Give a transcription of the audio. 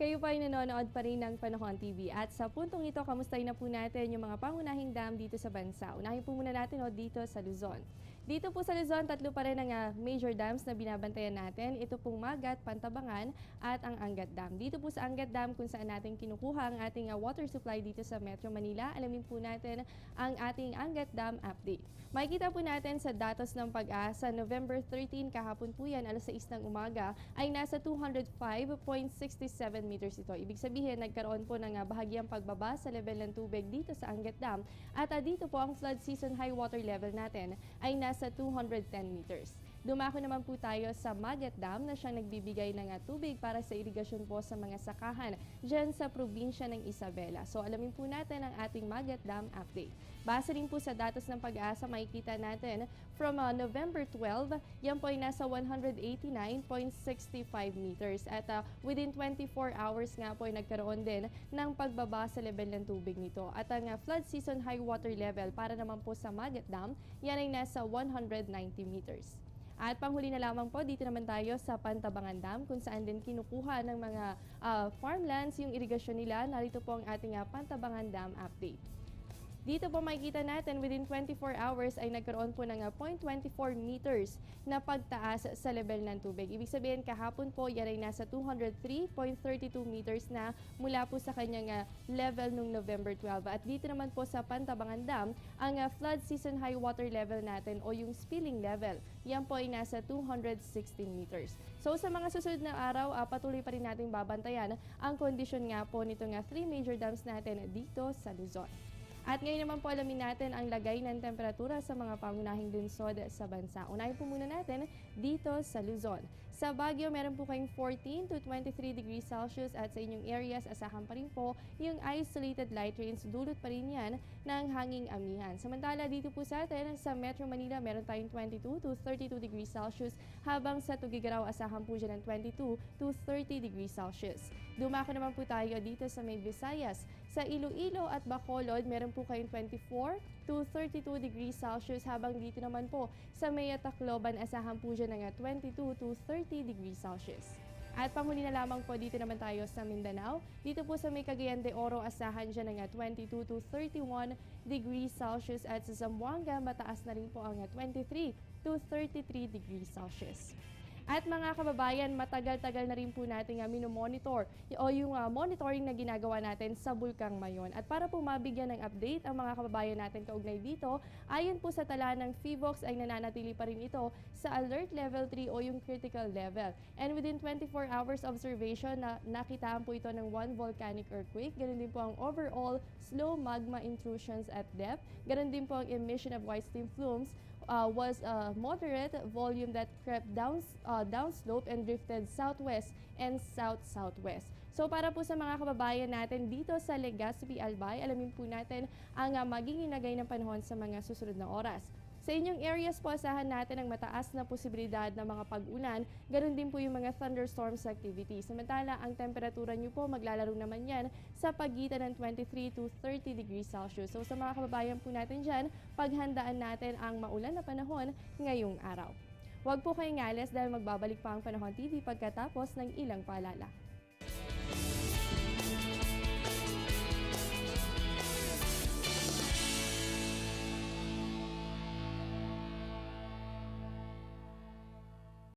Kayo pa ay nanonood pa rin ng Panahon TV at sa puntong ito, kamustahin na po natin yung mga pangunahing dam dito sa bansa. Unahin po muna natin dito sa Luzon. Dito po sa Luzon, tatlo pa rin ang major dams na binabantayan natin. Ito pong Magat, Pantabangan at ang Angat Dam. Dito po sa Angat Dam kung saan natin kinukuha ang ating water supply dito sa Metro Manila. Alamin po natin ang ating Angat Dam update. Makikita po natin sa datos ng Pag-asa, November 13 kahapon po yan, alas 6 ng umaga, ay nasa 205.67 meters ito. Ibig sabihin, nagkaroon po ng bahagyang pagbaba sa level ng tubig dito sa Angat Dam. At dito po ang flood season high water level natin ay nasa 210 meters. Dumako naman po tayo sa Magat Dam na siyang nagbibigay ng tubig para sa irigasyon po sa mga sakahan dyan sa probinsya ng Isabela. So alamin po natin ang ating Magat Dam update. Base rin po sa datos ng Pag-asa, makikita natin from November 12, yan po ay nasa 189.65 meters. At within 24 hours nga po ay nagkaroon din ng pagbaba sa level ng tubig nito. At ang flood season high water level para naman po sa Magat Dam, yan ay nasa 190 meters. At panghuli na lamang po, dito naman tayo sa Pantabangan Dam kung saan din kinukuha ng mga farmlands yung irigasyon nila. Narito po ang ating Pantabangan Dam update. Dito po makikita natin within 24 hours ay nagkaroon po ng 0.24 meters na pagtaas sa level ng tubig. Ibig sabihin kahapon po yan ay nasa 203.32 meters na mula po sa kanyang level nung November 12. At dito naman po sa Pantabangan Dam, ang flood season high water level natin o yung spilling level, yan po ay nasa 216 meters. So sa mga susunod na araw, patuloy pa rin natin babantayan ang kondisyon nga po nitong 3 major dams natin dito sa Luzon. At ngayon naman po alamin natin ang lagay ng temperatura sa mga pangunahing lungsod sa bansa. Unahin po muna natin dito sa Luzon. Sa Baguio, meron po kayong 14 to 23 degrees Celsius at sa inyong areas, asahan pa rin po yung isolated light rains. Dulot pa rin yan ng hanging amihan. Samantala dito po sa atin, sa Metro Manila, meron tayong 22 to 32 degrees Celsius habang sa Tuguegarao, asahan po dyan ng 22 to 30 degrees Celsius. Dumako naman po tayo dito sa May Visayas. Sa Iloilo at Bacolod, meron po kayong 24 to 32 degrees Celsius habang dito naman po sa May Tacloban, asahan po dyan ng 22 to 30 degrees Celsius. At panghuli na lamang po dito naman tayo sa Mindanao. Dito po sa May Cagayan de Oro, asahan dyan ng 22 to 31 degrees Celsius at sa Zamboanga, mataas na rin po ang 23 to 33 degrees Celsius. At mga kababayan, matagal-tagal na rin po natin minomonitor o yung monitoring na ginagawa natin sa Bulkang Mayon. At para po mabigyan ng update ang mga kababayan natin kaugnay dito, ayon po sa tala ng PHIVOLCS ay nananatili pa rin ito sa Alert Level 3 o yung critical level. And within 24 hours observation, nakitaan po ito ng 1 volcanic earthquake. Ganun din po ang overall slow magma intrusions at depth. Ganun din po ang emission of white steam plumes was a moderate volume that crept downslope and drifted southwest and south-southwest. So para po sa mga kababayan natin dito sa Legazpi, Albay, alamin po natin ang magiging lagay ng panahon sa mga susunod na oras. Sa inyong areas po, asahan natin ang mataas na posibilidad ng mga pag-ulan, ganoon din po yung mga thunderstorms activity. Samantala, ang temperatura nyo po maglalaro naman yan sa pagitan ng 23 to 30 degrees Celsius. So sa mga kababayan po natin dyan, paghandaan natin ang maulan na panahon ngayong araw. Huwag po kayong alis dahil magbabalik pa ang Panahon TV pagkatapos ng ilang paalala.